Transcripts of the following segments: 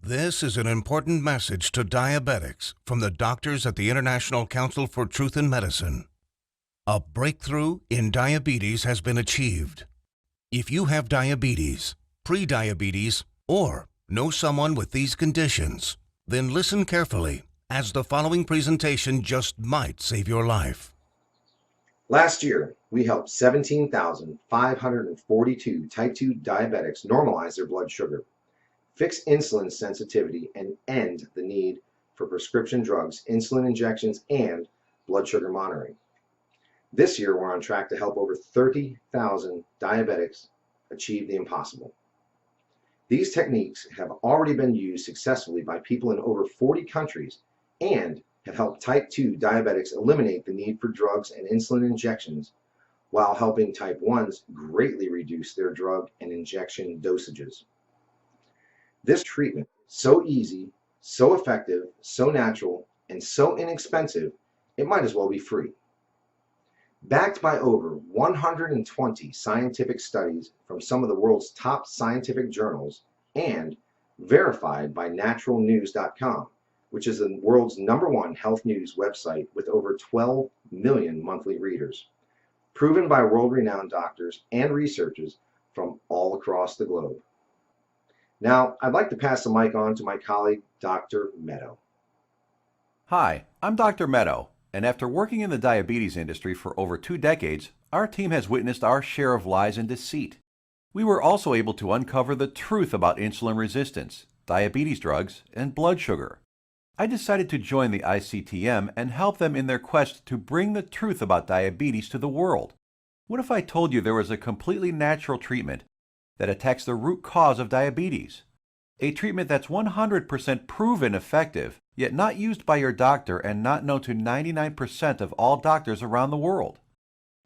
This is an important message to diabetics from the doctors at the International Council for Truth in Medicine. A breakthrough in diabetes has been achieved. If you have diabetes, pre-diabetes, or know someone with these conditions, then listen carefully, as the following presentation just might save your life. Last year, we helped 17,542 type 2 diabetics normalize their blood sugar, fix insulin sensitivity, and end the need for prescription drugs, insulin injections, and blood sugar monitoring. This year, we're on track to help over 30,000 diabetics achieve the impossible. These techniques have already been used successfully by people in over 40 countries and have helped type 2 diabetics eliminate the need for drugs and insulin injections, while helping type 1s greatly reduce their drug and injection dosages. This treatment is so easy, so effective, so natural, and so inexpensive, it might as well be free. Backed by over 120 scientific studies from some of the world's top scientific journals and verified by naturalnews.com, which is the world's #1 health news website with over 12 million monthly readers, proven by world-renowned doctors and researchers from all across the globe. Now, I'd like to pass the mic on to my colleague, Dr. Meadow. Hi, I'm Dr. Meadow, and after working in the diabetes industry for over 2 decades, our team has witnessed our share of lies and deceit. We were also able to uncover the truth about insulin resistance, diabetes drugs, and blood sugar. I decided to join the ICTM and help them in their quest to bring the truth about diabetes to the world. What if I told you there was a completely natural treatment that attacks the root cause of diabetes? A treatment that's 100% proven effective, yet not used by your doctor and not known to 99% of all doctors around the world.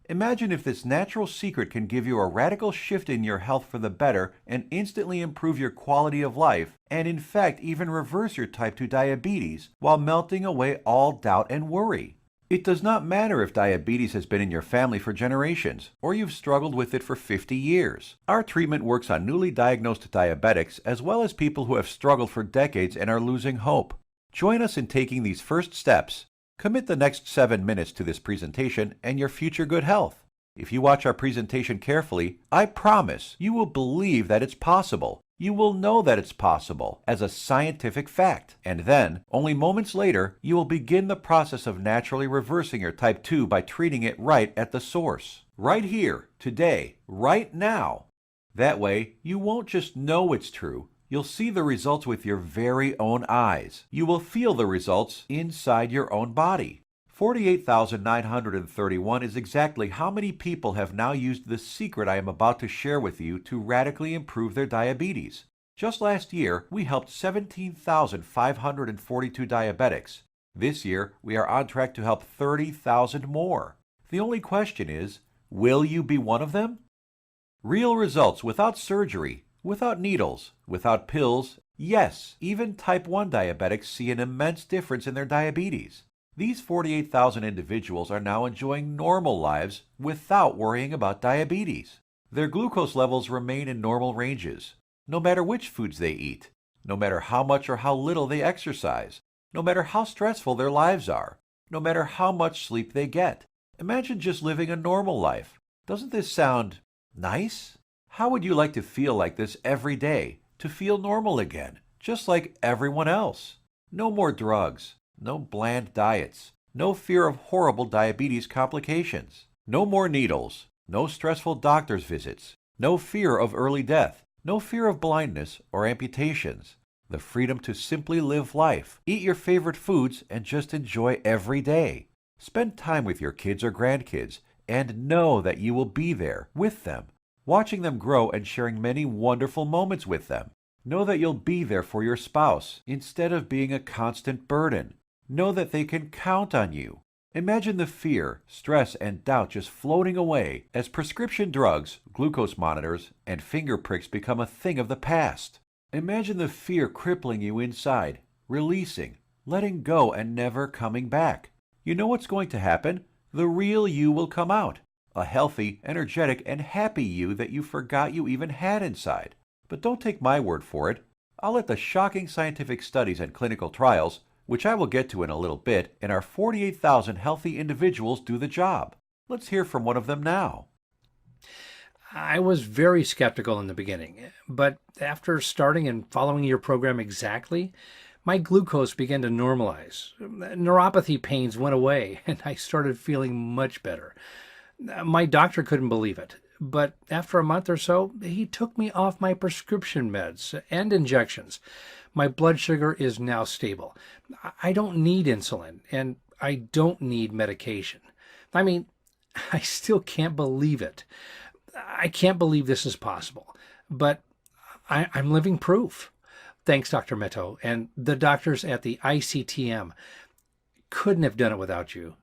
Imagine if this natural secret can give you a radical shift in your health for the better and instantly improve your quality of life, and in fact even reverse your type 2 diabetes while melting away all doubt and worry. It does not matter if diabetes has been in your family for generations or you've struggled with it for 50 years. Our treatment works on newly diagnosed diabetics as well as people who have struggled for decades and are losing hope. Join us in taking these first steps. Commit the next 7 minutes to this presentation and your future good health. If you watch our presentation carefully, I promise you will believe that it's possible. You will know that it's possible as a scientific fact. And then, only moments later, you will begin the process of naturally reversing your type 2 by treating it right at the source. Right here, today, right now. That way, you won't just know it's true. You'll see the results with your very own eyes. You will feel the results inside your own body. 48,931 is exactly how many people have now used the secret I am about to share with you to radically improve their diabetes. Just last year, we helped 17,542 diabetics. This year, we are on track to help 30,000 more. The only question is, will you be one of them? Real results without surgery, without needles, without pills. Yes, even type 1 diabetics see an immense difference in their diabetes. These 48,000 individuals are now enjoying normal lives without worrying about diabetes. Their glucose levels remain in normal ranges, no matter which foods they eat, no matter how much or how little they exercise, no matter how stressful their lives are, no matter how much sleep they get. Imagine just living a normal life. Doesn't this sound nice? How would you like to feel like this every day, to feel normal again, just like everyone else? No more drugs. No bland diets, no fear of horrible diabetes complications, no more needles, no stressful doctor's visits, no fear of early death, no fear of blindness or amputations, the freedom to simply live life, eat your favorite foods and just enjoy every day. Spend time with your kids or grandkids and know that you will be there with them, watching them grow and sharing many wonderful moments with them. Know that you'll be there for your spouse instead of being a constant burden. Know that they can count on you. Imagine the fear, stress, and doubt just floating away as prescription drugs, glucose monitors, and finger pricks become a thing of the past. Imagine the fear crippling you inside, releasing, letting go, and never coming back. You know what's going to happen? The real you will come out. A healthy, energetic, and happy you that you forgot you even had inside. But don't take my word for it. I'll let the shocking scientific studies and clinical trials, which I will get to in a little bit, and our 48,000 healthy individuals do the job. Let's hear from one of them now. I was very skeptical in the beginning, but after starting and following your program exactly, my glucose began to normalize. Neuropathy pains went away, and I started feeling much better. My doctor couldn't believe it, but after a month or so, he took me off my prescription meds and injections. My blood sugar is now stable. I don't need insulin, and I don't need medication. I mean, I still can't believe it. I can't believe this is possible, but I'm living proof. Thanks, Dr. Meto, and the doctors at the ICTM. Couldn't have done it without you.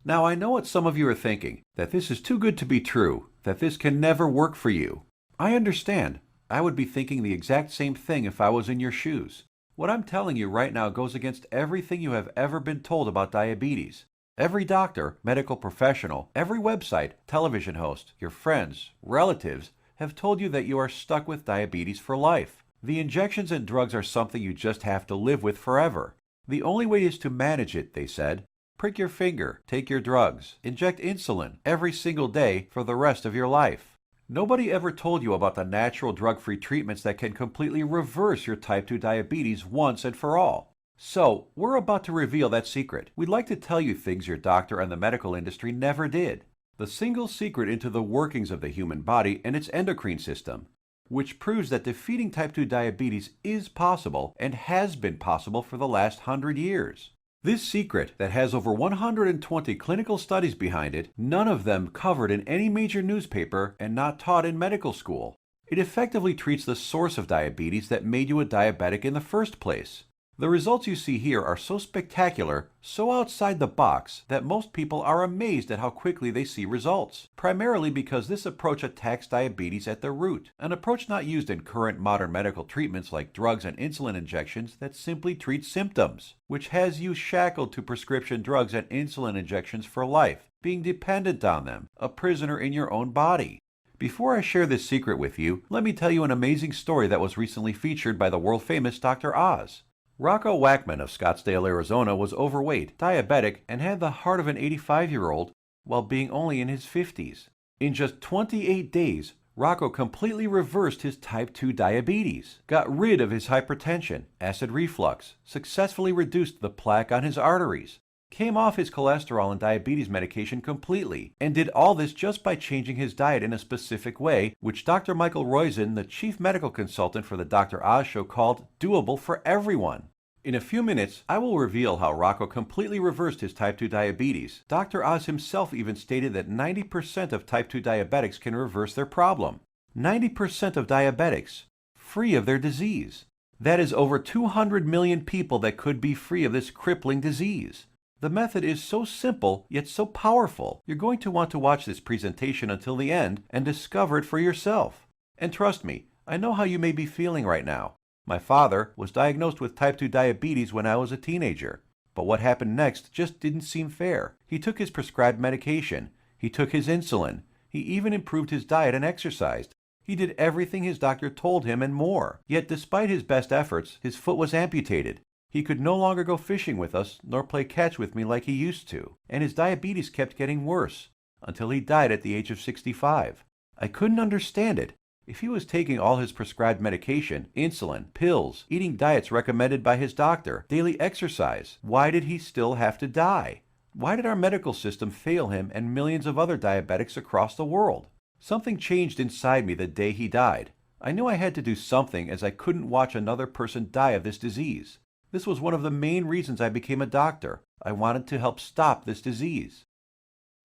Now I know what some of you are thinking, that this is too good to be true, that this can never work for you. I understand. I would be thinking the exact same thing if I was in your shoes. What I'm telling you right now goes against everything you have ever been told about diabetes. Every doctor, medical professional, every website, television host, your friends, relatives have told you that you are stuck with diabetes for life. The injections and drugs are something you just have to live with forever. The only way is to manage it, they said. Prick your finger, take your drugs, inject insulin every single day for the rest of your life. Nobody ever told you about the natural drug-free treatments that can completely reverse your type 2 diabetes once and for all. So, we're about to reveal that secret. We'd like to tell you things your doctor and the medical industry never did. The single secret into the workings of the human body and its endocrine system, which proves that defeating type 2 diabetes is possible and has been possible for the last 100 years. This secret, that has over 120 clinical studies behind it, none of them covered in any major newspaper and not taught in medical school. It effectively treats the source of diabetes that made you a diabetic in the first place. The results you see here are so spectacular, so outside the box, that most people are amazed at how quickly they see results, primarily because this approach attacks diabetes at the root, an approach not used in current modern medical treatments like drugs and insulin injections that simply treat symptoms, which has you shackled to prescription drugs and insulin injections for life, being dependent on them, a prisoner in your own body. Before I share this secret with you, let me tell you an amazing story that was recently featured by the world-famous Dr. Oz. Rocco Wackman of Scottsdale, Arizona was overweight, diabetic, and had the heart of an 85-year-old while being only in his 50s. In just 28 days, Rocco completely reversed his type 2 diabetes, got rid of his hypertension, acid reflux, successfully reduced the plaque on his arteries, came off his cholesterol and diabetes medication completely, and did all this just by changing his diet in a specific way, which Dr. Michael Roizen, the chief medical consultant for the Dr. Oz show, called doable for everyone. In a few minutes, I will reveal how Rocco completely reversed his type 2 diabetes. Dr. Oz himself even stated that 90% of type 2 diabetics can reverse their problem. 90% of diabetics, free of their disease. That is over 200 million people that could be free of this crippling disease. The method is so simple, yet so powerful. You're going to want to watch this presentation until the end and discover it for yourself. And trust me, I know how you may be feeling right now. My father was diagnosed with type 2 diabetes when I was a teenager. But what happened next just didn't seem fair. He took his prescribed medication. He took his insulin. He even improved his diet and exercised. He did everything his doctor told him and more. Yet despite his best efforts, his foot was amputated. He could no longer go fishing with us, nor play catch with me like he used to. And his diabetes kept getting worse, until he died at the age of 65. I couldn't understand it. If he was taking all his prescribed medication, insulin, pills, eating diets recommended by his doctor, daily exercise, why did he still have to die? Why did our medical system fail him and millions of other diabetics across the world? Something changed inside me the day he died. I knew I had to do something, as I couldn't watch another person die of this disease. This was one of the main reasons I became a doctor. I wanted to help stop this disease.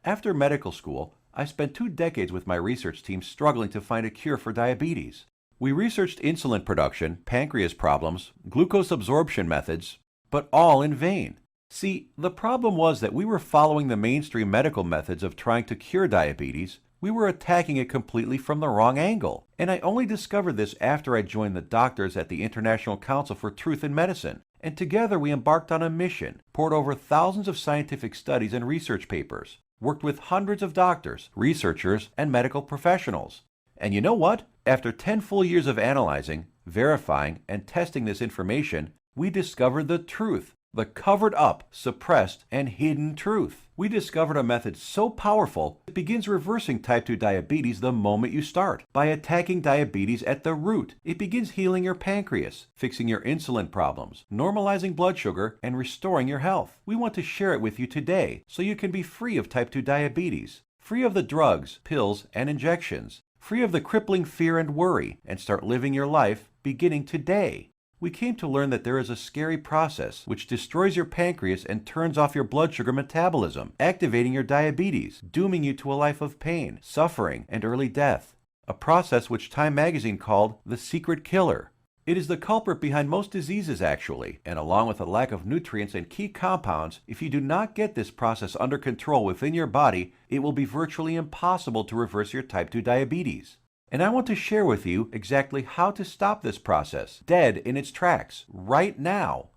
After medical school, I spent 2 decades with my research team struggling to find a cure for diabetes. We researched insulin production, pancreas problems, glucose absorption methods, but all in vain. See, the problem was that we were following the mainstream medical methods of trying to cure diabetes. We were attacking it completely from the wrong angle. And I only discovered this after I joined the doctors at the International Council for Truth in Medicine. And together we embarked on a mission, poured over thousands of scientific studies and research papers, worked with hundreds of doctors, researchers, and medical professionals. And you know what? After 10 full years of analyzing, verifying, and testing this information, we discovered the truth, the covered up, suppressed, and hidden truth. We discovered a method so powerful it begins reversing type 2 diabetes the moment you start. By attacking diabetes at the root, it begins healing your pancreas, fixing your insulin problems, normalizing blood sugar, and restoring your health. We want to share it with you today so you can be free of type 2 diabetes, free of the drugs, pills, and injections, free of the crippling fear and worry, and start living your life beginning today. We came to learn that there is a scary process which destroys your pancreas and turns off your blood sugar metabolism, activating your diabetes, dooming you to a life of pain, suffering, and early death. A process which Time magazine called the secret killer. It is the culprit behind most diseases actually, and along with a lack of nutrients and key compounds, if you do not get this process under control within your body, it will be virtually impossible to reverse your type 2 diabetes. And I want to share with you exactly how to stop this process, dead in its tracks, right now.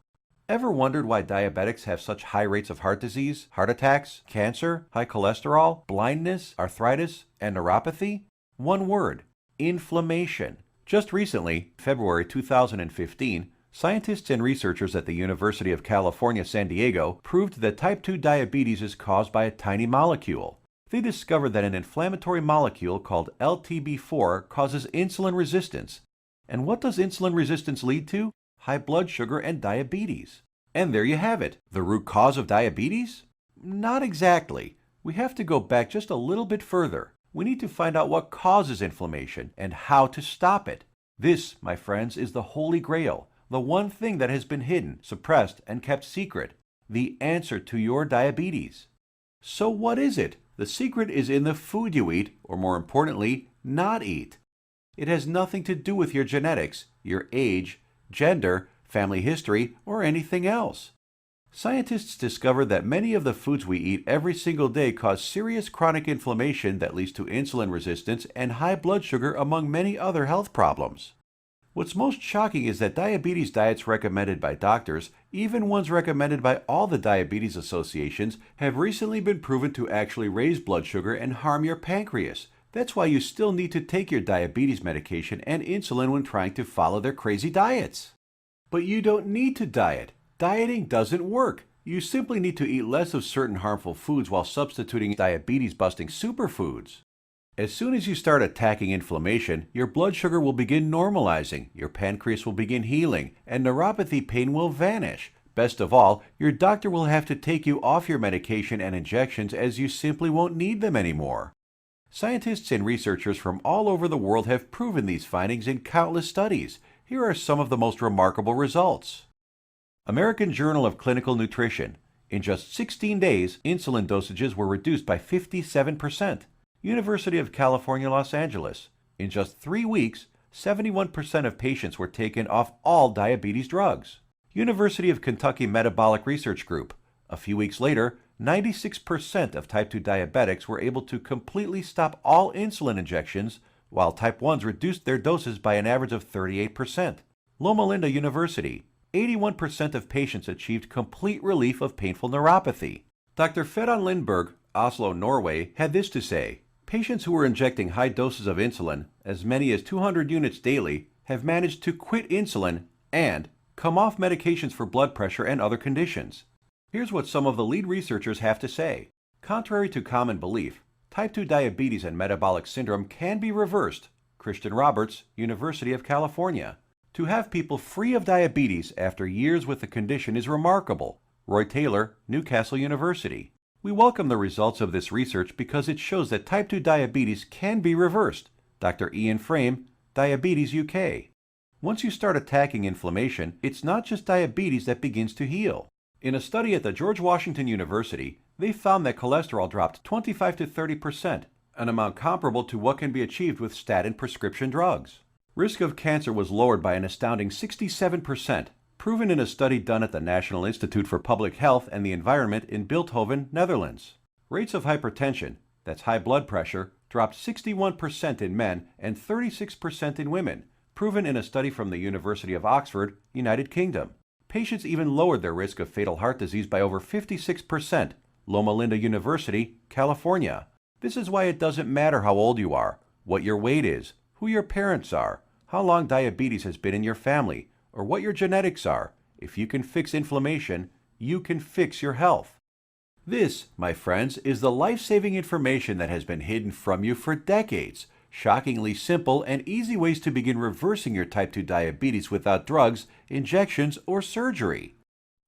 Ever wondered why diabetics have such high rates of heart disease, heart attacks, cancer, high cholesterol, blindness, arthritis, and neuropathy? One word: inflammation. Just recently, February 2015, scientists and researchers at the University of California, San Diego proved that type 2 diabetes is caused by a tiny molecule. They discovered that an inflammatory molecule called LTB4 causes insulin resistance. And what does insulin resistance lead to? High blood sugar and diabetes. And there you have it. The root cause of diabetes? Not exactly. We have to go back just a little bit further. We need to find out what causes inflammation and how to stop it. This, my friends, is the Holy Grail, the one thing that has been hidden, suppressed, and kept secret. The answer to your diabetes. So what is it? The secret is in the food you eat, or more importantly, not eat. It has nothing to do with your genetics, your age, gender, family history, or anything else. Scientists discovered that many of the foods we eat every single day cause serious chronic inflammation that leads to insulin resistance and high blood sugar, among many other health problems. What's most shocking is that diabetes diets recommended by doctors, even ones recommended by all the diabetes associations, have recently been proven to actually raise blood sugar and harm your pancreas. That's why you still need to take your diabetes medication and insulin when trying to follow their crazy diets. But you don't need to diet. Dieting doesn't work. You simply need to eat less of certain harmful foods while substituting diabetes-busting superfoods. As soon as you start attacking inflammation, your blood sugar will begin normalizing, your pancreas will begin healing, and neuropathy pain will vanish. Best of all, your doctor will have to take you off your medication and injections as you simply won't need them anymore. Scientists and researchers from all over the world have proven these findings in countless studies. Here are some of the most remarkable results. American Journal of Clinical Nutrition. In just 16 days, insulin dosages were reduced by 57%. University of California, Los Angeles. In just 3 weeks, 71% of patients were taken off all diabetes drugs. University of Kentucky Metabolic Research Group. A few weeks later, 96% of type 2 diabetics were able to completely stop all insulin injections, while type 1s reduced their doses by an average of 38%. Loma Linda University. 81% of patients achieved complete relief of painful neuropathy. Dr. Fedon Lindberg, Oslo, Norway, had this to say: patients who were injecting high doses of insulin, as many as 200 units daily, have managed to quit insulin and come off medications for blood pressure and other conditions. Here's what some of the lead researchers have to say. Contrary to common belief, type 2 diabetes and metabolic syndrome can be reversed. Christian Roberts, University of California. To have people free of diabetes after years with the condition is remarkable. Roy Taylor, Newcastle University. We welcome the results of this research because it shows that type 2 diabetes can be reversed. Dr. Ian Frame, Diabetes UK. Once you start attacking inflammation, it's not just diabetes that begins to heal. In a study at the George Washington University, they found that cholesterol dropped 25 to 30%, an amount comparable to what can be achieved with statin prescription drugs. Risk of cancer was lowered by an astounding 67%, proven in a study done at the National Institute for Public Health and the Environment in Bilthoven, Netherlands. Rates of hypertension, that's high blood pressure, dropped 61% in men and 36% in women, proven in a study from the University of Oxford, United Kingdom. Patients even lowered their risk of fatal heart disease by over 56%, Loma Linda University, California. This is why it doesn't matter how old you are, what your weight is, who your parents are, how long diabetes has been in your family, or what your genetics are. If you can fix inflammation, you can fix your health. This, my friends, is the life-saving information that has been hidden from you for decades. Shockingly simple and easy ways to begin reversing your type 2 diabetes without drugs, injections, or surgery.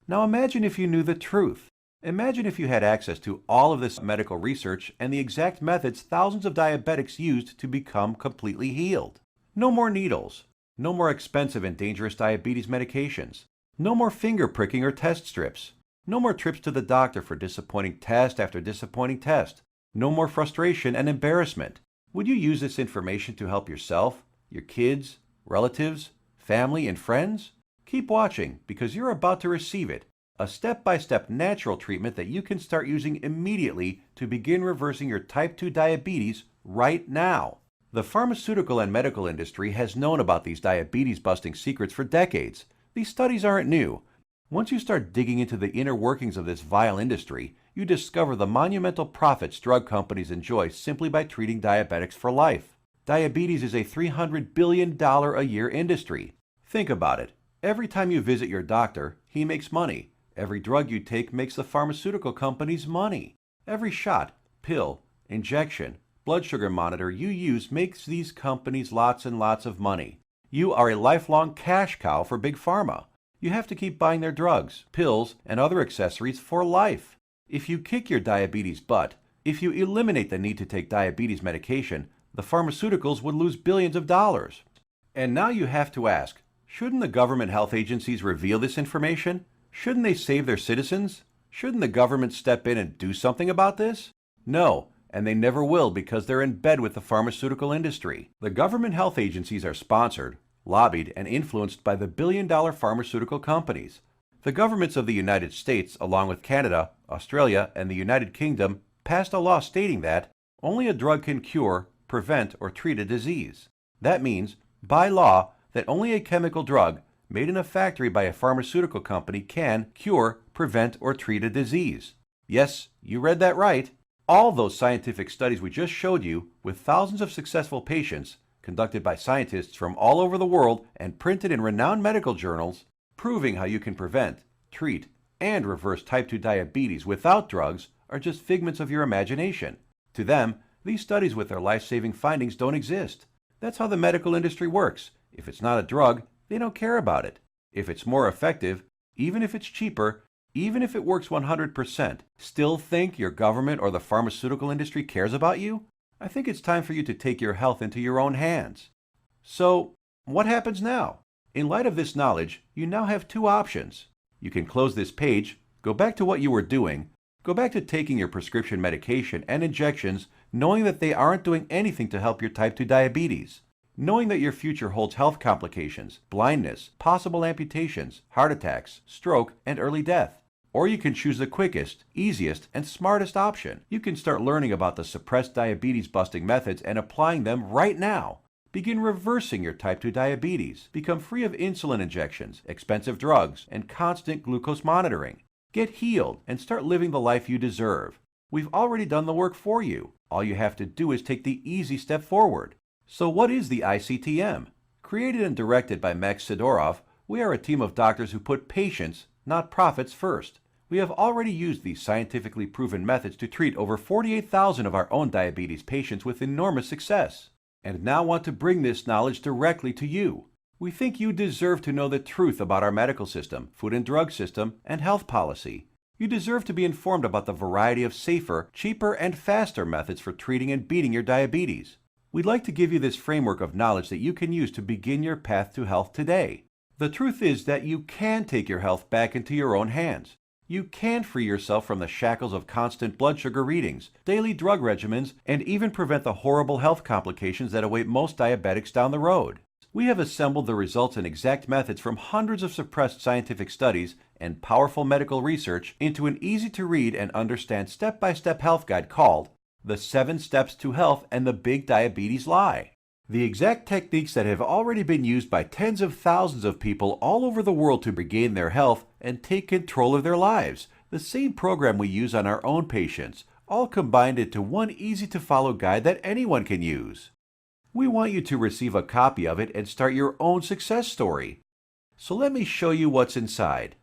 Now imagine if you knew the truth. Imagine if you had access to all of this medical research and the exact methods thousands of diabetics used to become completely healed. No more needles. No more expensive and dangerous diabetes medications. No more finger pricking or test strips. No more trips to the doctor for disappointing test after disappointing test. No more frustration and embarrassment. Would you use this information to help yourself, your kids, relatives, family, and friends? Keep watching because you're about to receive it. A step-by-step natural treatment that you can start using immediately to begin reversing your type 2 diabetes right now. The pharmaceutical and medical industry has known about these diabetes-busting secrets for decades. These studies aren't new. Once you start digging into the inner workings of this vile industry, you discover the monumental profits drug companies enjoy simply by treating diabetics for life. Diabetes is a $300 billion a year industry. Think about it. Every time you visit your doctor, he makes money. Every drug you take makes the pharmaceutical companies money. Every shot, pill, injection, blood sugar monitor you use makes these companies lots and lots of money. You are a lifelong cash cow for Big Pharma. You have to keep buying their drugs, pills, and other accessories for life. If you kick your diabetes butt, if you eliminate the need to take diabetes medication, the pharmaceuticals would lose billions of dollars. And now you have to ask, shouldn't the government health agencies reveal this information? Shouldn't they save their citizens? Shouldn't the government step in and do something about this? No, and they never will because they're in bed with the pharmaceutical industry. The government health agencies are sponsored, lobbied, and influenced by the billion-dollar pharmaceutical companies. The governments of the United States, along with Canada, Australia, and the United Kingdom, passed a law stating that only a drug can cure, prevent, or treat a disease. That means, by law, that only a chemical drug made in a factory by a pharmaceutical company can cure, prevent, or treat a disease. Yes, you read that right. All those scientific studies we just showed you, with thousands of successful patients, conducted by scientists from all over the world and printed in renowned medical journals, proving how you can prevent, treat, and reverse type 2 diabetes without drugs, are just figments of your imagination. To them, these studies with their life-saving findings don't exist. That's how the medical industry works. If it's not a drug, they don't care about it. If it's more effective, even if it's cheaper, even if it works 100%, still think your government or the pharmaceutical industry cares about you? I think it's time for you to take your health into your own hands. So, what happens now? In light of this knowledge, you now have two options. You can close this page, go back to what you were doing, go back to taking your prescription medication and injections, knowing that they aren't doing anything to help your type 2 diabetes. Knowing that your future holds health complications, blindness, possible amputations, heart attacks, stroke, and early death. Or you can choose the quickest, easiest, and smartest option. You can start learning about the suppressed diabetes-busting methods and applying them right now. Begin reversing your type 2 diabetes. Become free of insulin injections, expensive drugs, and constant glucose monitoring. Get healed and start living the life you deserve. We've already done the work for you. All you have to do is take the easy step forward. So what is the ICTM? Created and directed by Max Sidorov, we are a team of doctors who put patients, not profits, first. We have already used these scientifically proven methods to treat over 48,000 of our own diabetes patients with enormous success, and now want to bring this knowledge directly to you. We think you deserve to know the truth about our medical system, food and drug system, and health policy. You deserve to be informed about the variety of safer, cheaper, and faster methods for treating and beating your diabetes. We'd like to give you this framework of knowledge that you can use to begin your path to health today. The truth is that you can take your health back into your own hands. You can free yourself from the shackles of constant blood sugar readings, daily drug regimens, and even prevent the horrible health complications that await most diabetics down the road. We have assembled the results and exact methods from hundreds of suppressed scientific studies and powerful medical research into an easy-to-read and understand step-by-step health guide called The 7 Steps to Health and the Big Diabetes Lie. The exact techniques that have already been used by tens of thousands of people all over the world to regain their health and take control of their lives. The same program we use on our own patients, all combined into one easy-to-follow guide that anyone can use. We want you to receive a copy of it and start your own success story. So let me show you what's inside.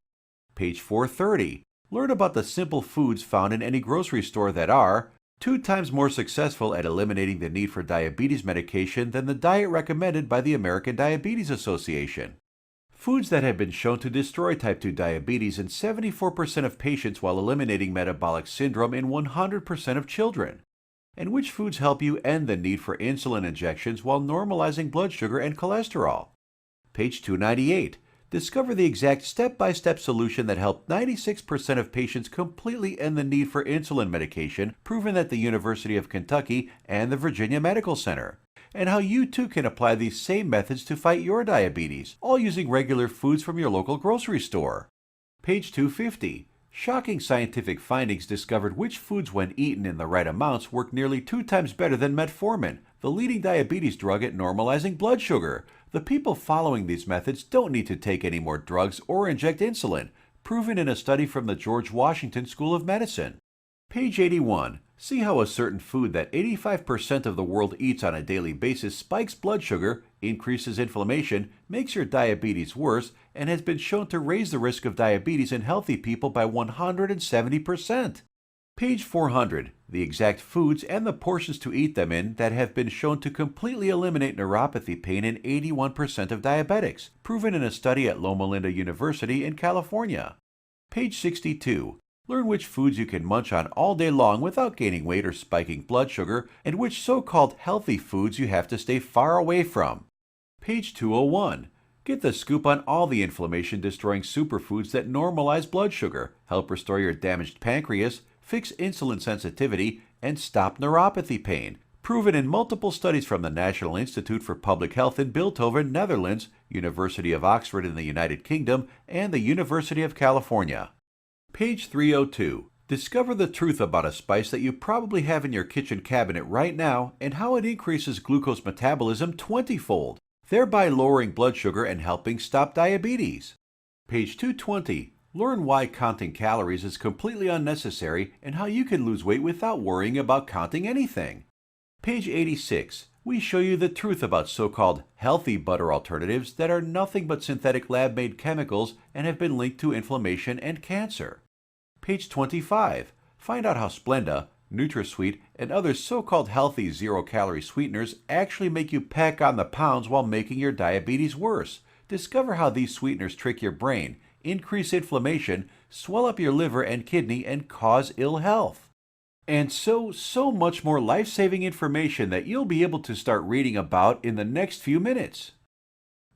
Page 430. Learn about the simple foods found in any grocery store that are 2 times more successful at eliminating the need for diabetes medication than the diet recommended by the American Diabetes Association. Foods that have been shown to destroy type 2 diabetes in 74% of patients while eliminating metabolic syndrome in 100% of children. And which foods help you end the need for insulin injections while normalizing blood sugar and cholesterol. Page 298. Discover the exact step-by-step solution that helped 96% of patients completely end the need for insulin medication, proven at the University of Kentucky and the Virginia Medical Center, and how you too can apply these same methods to fight your diabetes, all using regular foods from your local grocery store. Page 250. Shocking scientific findings discovered which foods, when eaten in the right amounts, work nearly 2 times better than metformin, the leading diabetes drug at normalizing blood sugar. The people following these methods don't need to take any more drugs or inject insulin, proven in a study from the George Washington School of Medicine. Page 81. See how a certain food that 85% of the world eats on a daily basis spikes blood sugar, increases inflammation, makes your diabetes worse, and has been shown to raise the risk of diabetes in healthy people by 170%. Page 400. The exact foods and the portions to eat them in that have been shown to completely eliminate neuropathy pain in 81% of diabetics, proven in a study at Loma Linda University in California. Page 62. Learn which foods you can munch on all day long without gaining weight or spiking blood sugar, and which so-called healthy foods you have to stay far away from. Page 201. Get the scoop on all the inflammation-destroying superfoods that normalize blood sugar, help restore your damaged pancreas, fix insulin sensitivity, and stop neuropathy pain, proven in multiple studies from the National Institute for Public Health in Bilthoven, Netherlands, University of Oxford in the United Kingdom, and the University of California. Page 302. Discover the truth about a spice that you probably have in your kitchen cabinet right now and how it increases glucose metabolism 20-fold, thereby lowering blood sugar and helping stop diabetes. Page 220. Learn why counting calories is completely unnecessary and how you can lose weight without worrying about counting anything. Page 86. We show you the truth about so-called healthy butter alternatives that are nothing but synthetic lab-made chemicals and have been linked to inflammation and cancer. Page 25. Find out how Splenda, NutraSweet, and other so-called healthy zero-calorie sweeteners actually make you pack on the pounds while making your diabetes worse. Discover how these sweeteners trick your brain, increase inflammation, swell up your liver and kidney, and cause ill health. And so much more life-saving information that you'll be able to start reading about in the next few minutes.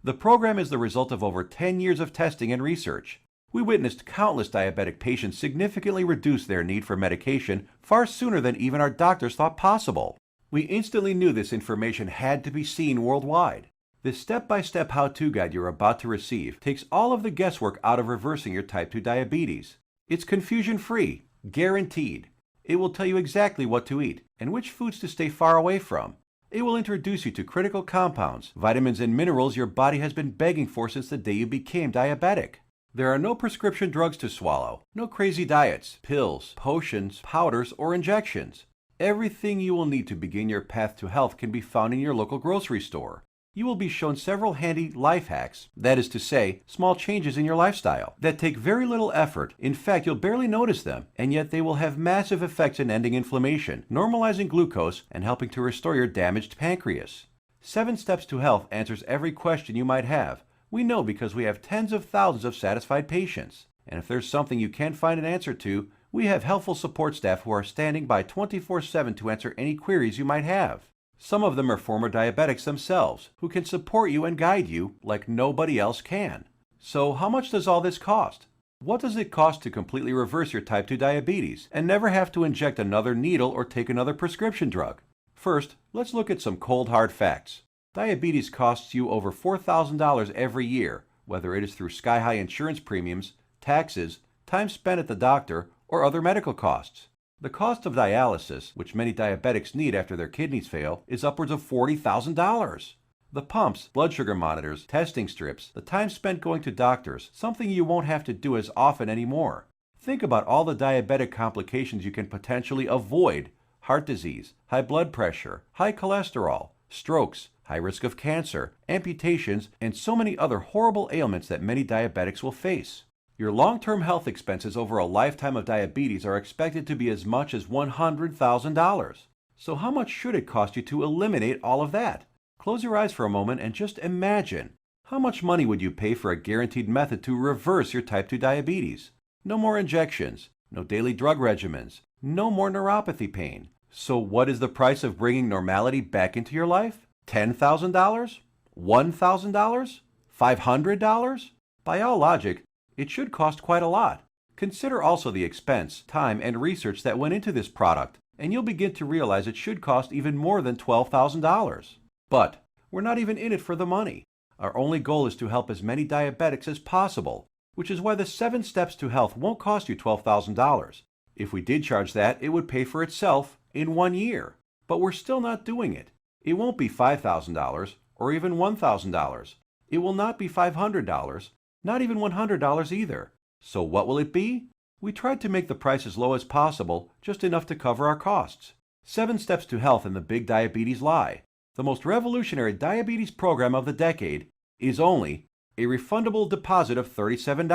The program is the result of over 10 years of testing and research. We witnessed countless diabetic patients significantly reduce their need for medication far sooner than even our doctors thought possible. We instantly knew this information had to be seen worldwide. This step-by-step how-to guide you're about to receive takes all of the guesswork out of reversing your type 2 diabetes. It's confusion-free, guaranteed. It will tell you exactly what to eat and which foods to stay far away from. It will introduce you to critical compounds, vitamins and minerals your body has been begging for since the day you became diabetic. There are no prescription drugs to swallow, no crazy diets, pills, potions, powders, or injections. Everything you will need to begin your path to health can be found in your local grocery store. You will be shown several handy life hacks, that is to say, small changes in your lifestyle, that take very little effort. In fact, you'll barely notice them, and yet they will have massive effects in ending inflammation, normalizing glucose, and helping to restore your damaged pancreas. 7 Steps to Health answers every question you might have. We know because we have tens of thousands of satisfied patients. And if there's something you can't find an answer to, we have helpful support staff who are standing by 24/7 to answer any queries you might have. Some of them are former diabetics themselves, who can support you and guide you like nobody else can. So how much does all this cost? What does it cost to completely reverse your type 2 diabetes and never have to inject another needle or take another prescription drug? First, let's look at some cold hard facts. Diabetes costs you over $4,000 every year, whether it is through sky-high insurance premiums, taxes, time spent at the doctor, or other medical costs. The cost of dialysis, which many diabetics need after their kidneys fail, is upwards of $40,000. The pumps, blood sugar monitors, testing strips, the time spent going to doctors, something you won't have to do as often anymore. Think about all the diabetic complications you can potentially avoid: heart disease, high blood pressure, high cholesterol, strokes, high risk of cancer, amputations, and so many other horrible ailments that many diabetics will face. Your long-term health expenses over a lifetime of diabetes are expected to be as much as $100,000. So how much should it cost you to eliminate all of that? Close your eyes for a moment and just imagine. How much money would you pay for a guaranteed method to reverse your type 2 diabetes? No more injections, no daily drug regimens, no more neuropathy pain. So what is the price of bringing normality back into your life? $10,000? $1,000? $500? By all logic, it should cost quite a lot. Consider also the expense, time, and research that went into this product, and you'll begin to realize it should cost even more than $12,000. But we're not even in it for the money. Our only goal is to help as many diabetics as possible, which is why the 7 steps to health won't cost you $12,000. If we did charge that, it would pay for itself in 1 year. But we're still not doing it. It won't be $5,000 or even $1,000. It will not be $500, not even $100 either. So what will it be? We tried to make the price as low as possible, just enough to cover our costs. 7 steps to health in the Big Diabetes Lie. The most revolutionary diabetes program of the decade is only a refundable deposit of $37.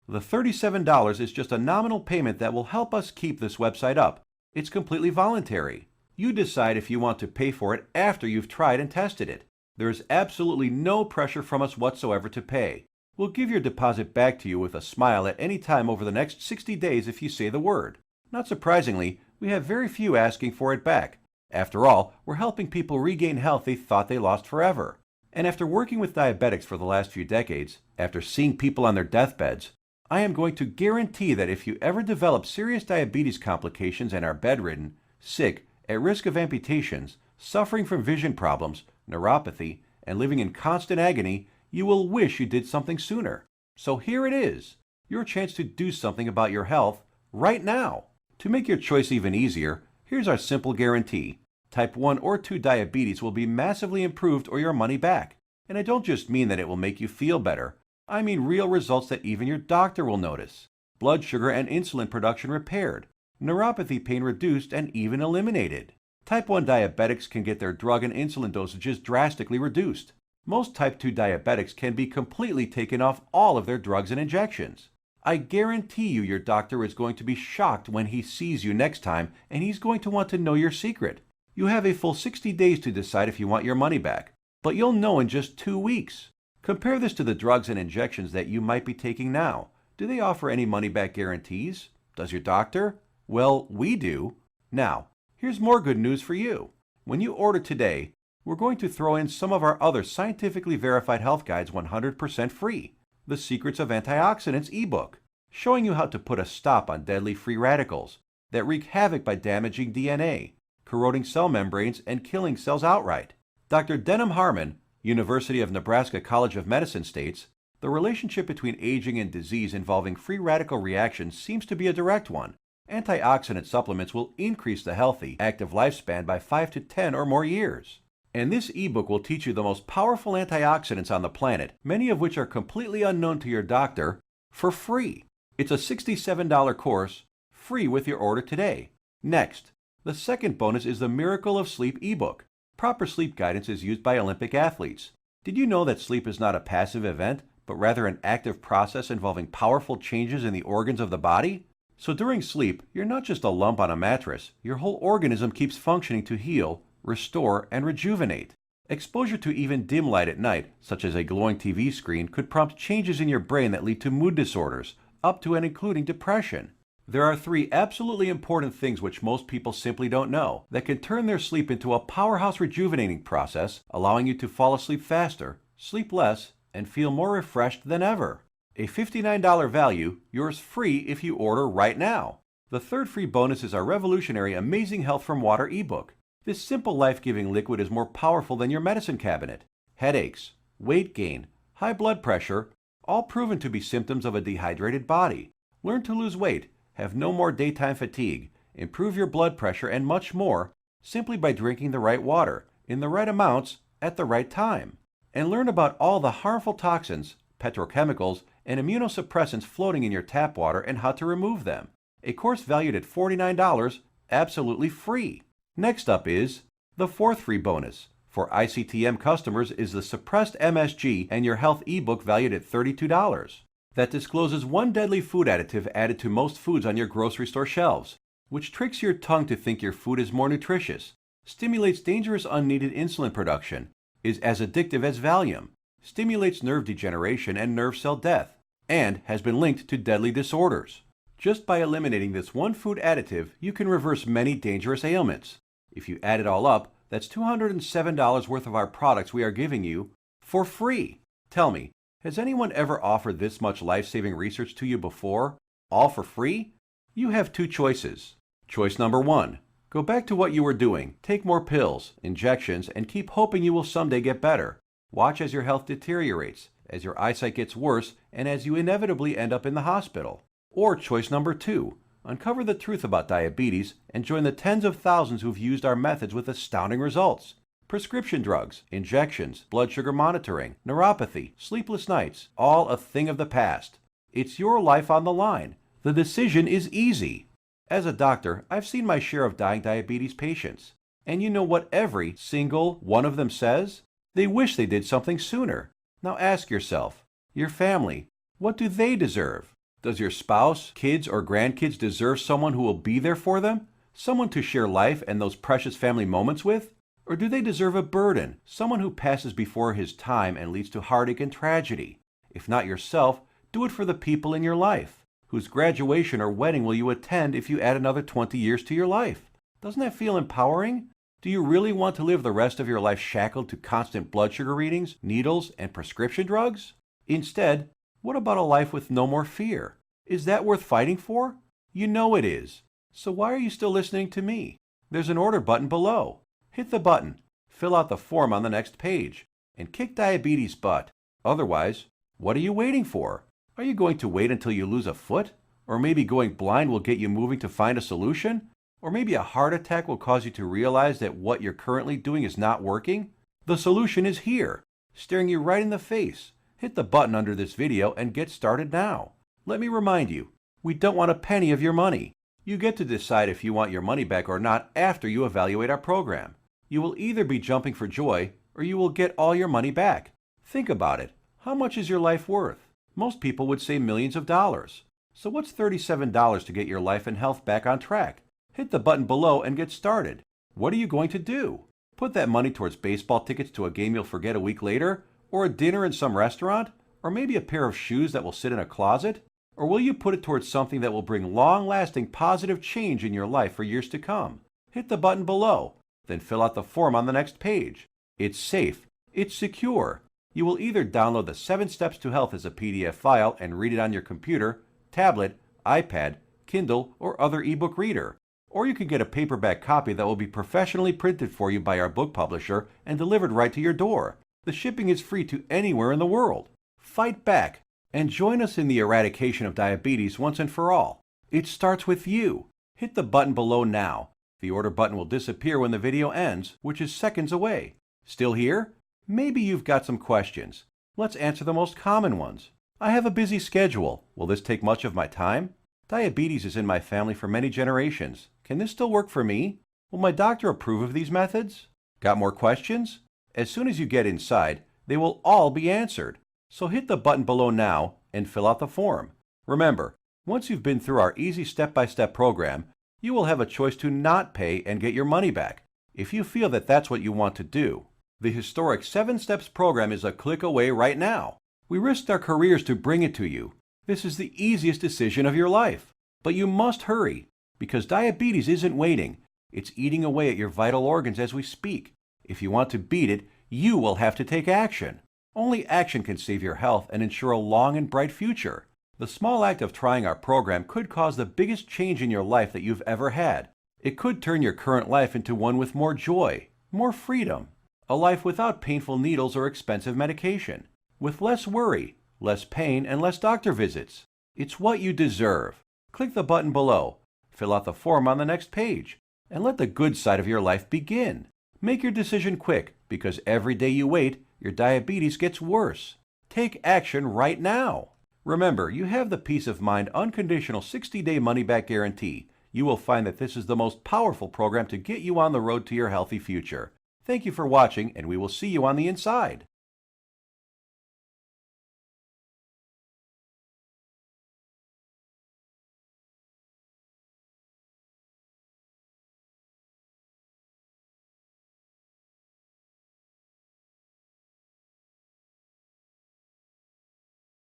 The $37 is just a nominal payment that will help us keep this website up. It's completely voluntary. You decide if you want to pay for it after you've tried and tested it. There is absolutely no pressure from us whatsoever to pay. We'll give your deposit back to you with a smile at any time over the next 60 days if you say the word. Not surprisingly, we have very few asking for it back. After all, we're helping people regain health they thought they lost forever. And after working with diabetics for the last few decades, after seeing people on their deathbeds, I am going to guarantee that if you ever develop serious diabetes complications and are bedridden, sick, at risk of amputations, suffering from vision problems, neuropathy, and living in constant agony, you will wish you did something sooner. So here it is, your chance to do something about your health right now. To make your choice even easier, here's our simple guarantee. Type 1 or 2 diabetes will be massively improved or your money back. And I don't just mean that it will make you feel better. I mean real results that even your doctor will notice. Blood sugar and insulin production repaired. Neuropathy pain reduced and even eliminated. Type 1 diabetics can get their drug and insulin dosages drastically reduced. Most type 2 diabetics can be completely taken off all of their drugs and injections. I guarantee you your doctor is going to be shocked when he sees you next time, and he's going to want to know your secret. You have a full 60 days to decide if you want your money back, but you'll know in just 2 weeks. Compare this to the drugs and injections that you might be taking now. Do they offer any money-back guarantees? Does your doctor? Well, we do. Now, here's more good news for you. When you order today, we're going to throw in some of our other scientifically verified health guides 100% free. The Secrets of Antioxidants ebook, showing you how to put a stop on deadly free radicals that wreak havoc by damaging DNA, corroding cell membranes, and killing cells outright. Dr. Denham Harmon, University of Nebraska College of Medicine states, the relationship between aging and disease involving free radical reactions seems to be a direct one. Antioxidant supplements will increase the healthy, active lifespan by 5 to 10 or more years. And this ebook will teach you the most powerful antioxidants on the planet, many of which are completely unknown to your doctor, for free. It's a $67 course, free with your order today. Next, the second bonus is the Miracle of Sleep ebook. Proper sleep guidance is used by Olympic athletes. Did you know that sleep is not a passive event, but rather an active process involving powerful changes in the organs of the body? So during sleep, you're not just a lump on a mattress. Your whole organism keeps functioning to heal, restore, and rejuvenate. Exposure to even dim light at night, such as a glowing TV screen, could prompt changes in your brain that lead to mood disorders, up to and including depression. There are 3 absolutely important things which most people simply don't know that can turn their sleep into a powerhouse rejuvenating process, allowing you to fall asleep faster, sleep less, and feel more refreshed than ever. A $59 value, yours free if you order right now. The third free bonus is our revolutionary Amazing Health from Water ebook. This simple life-giving liquid is more powerful than your medicine cabinet. Headaches, weight gain, high blood pressure, all proven to be symptoms of a dehydrated body. Learn to lose weight, have no more daytime fatigue, improve your blood pressure, and much more simply by drinking the right water, in the right amounts, at the right time. And learn about all the harmful toxins, petrochemicals, and immunosuppressants floating in your tap water and how to remove them. A course valued at $49, absolutely free. Next up is the fourth free bonus, For ICTM customers is the Suppressed MSG and Your Health ebook valued at $32. That discloses one deadly food additive added to most foods on your grocery store shelves, which tricks your tongue to think your food is more nutritious, stimulates dangerous unneeded insulin production, is as addictive as Valium, stimulates nerve degeneration and nerve cell death, and has been linked to deadly disorders. Just by eliminating this one food additive, you can reverse many dangerous ailments. If you add it all up, that's $207 worth of our products we are giving you for free. Tell me, has anyone ever offered this much life-saving research to you before, all for free? You have two choices. Choice number 1. Go back to what you were doing, take more pills, injections, and keep hoping you will someday get better. Watch as your health deteriorates, as your eyesight gets worse, and as you inevitably end up in the hospital. Or choice number 2. Uncover the truth about diabetes and join the tens of thousands who've used our methods with astounding results. Prescription drugs, injections, blood sugar monitoring, neuropathy, sleepless nights, all a thing of the past. It's your life on the line. The decision is easy. As a doctor, I've seen my share of dying diabetes patients. And you know what every single one of them says? They wish they did something sooner. Now ask yourself, your family, what do they deserve? Does your spouse, kids, or grandkids deserve someone who will be there for them? Someone to share life and those precious family moments with? Or do they deserve a burden, someone who passes before his time and leads to heartache and tragedy? If not yourself, do it for the people in your life. Whose graduation or wedding will you attend if you add another 20 years to your life? Doesn't that feel empowering? Do you really want to live the rest of your life shackled to constant blood sugar readings, needles, and prescription drugs? Instead, what about a life with no more fear? Is that worth fighting for? You know it is. So why are you still listening to me? There's an order button below. Hit the button, fill out the form on the next page, and kick diabetes butt. Otherwise, what are you waiting for? Are you going to wait until you lose a foot? Or maybe going blind will get you moving to find a solution? Or maybe a heart attack will cause you to realize that what you're currently doing is not working? The solution is here, staring you right in the face. Hit the button under this video and get started now. Let me remind you, we don't want a penny of your money. You get to decide if you want your money back or not after you evaluate our program. You will either be jumping for joy or you will get all your money back. Think about it. How much is your life worth? Most people would say millions of dollars. So what's $37 to get your life and health back on track? Hit the button below and get started. What are you going to do? Put that money towards baseball tickets to a game you'll forget a week later? Or a dinner in some restaurant? Or maybe a pair of shoes that will sit in a closet? Or will you put it towards something that will bring long-lasting positive change in your life for years to come? Hit the button below, then fill out the form on the next page. It's safe. It's secure. You will either download the 7 Steps to Health as a PDF file and read it on your computer, tablet, iPad, Kindle, or other ebook reader. Or you can get a paperback copy that will be professionally printed for you by our book publisher and delivered right to your door. The shipping is free to anywhere in the world. Fight back and join us in the eradication of diabetes once and for all. It starts with you. Hit the button below now. The order button will disappear when the video ends, which is seconds away. Still here? Maybe you've got some questions. Let's answer the most common ones. I have a busy schedule. Will this take much of my time? Diabetes is in my family for many generations. Can this still work for me? Will my doctor approve of these methods? Got more questions? As soon as you get inside, they will all be answered. So hit the button below now and fill out the form. Remember, once you've been through our easy step-by-step program, you will have a choice to not pay and get your money back, if you feel that that's what you want to do. The historic 7 Steps program is a click away right now. We risked our careers to bring it to you. This is the easiest decision of your life. But you must hurry, because diabetes isn't waiting. It's eating away at your vital organs as we speak. If you want to beat it, you will have to take action. Only action can save your health and ensure a long and bright future. The small act of trying our program could cause the biggest change in your life that you've ever had. It could turn your current life into one with more joy, more freedom, a life without painful needles or expensive medication, with less worry, less pain, and less doctor visits. It's what you deserve. Click the button below, fill out the form on the next page, and let the good side of your life begin. Make your decision quick, because every day you wait, your diabetes gets worse. Take action right now. Remember, you have the peace of mind unconditional 60-day money-back guarantee. You will find that this is the most powerful program to get you on the road to your healthy future. Thank you for watching, and we will see you on the inside.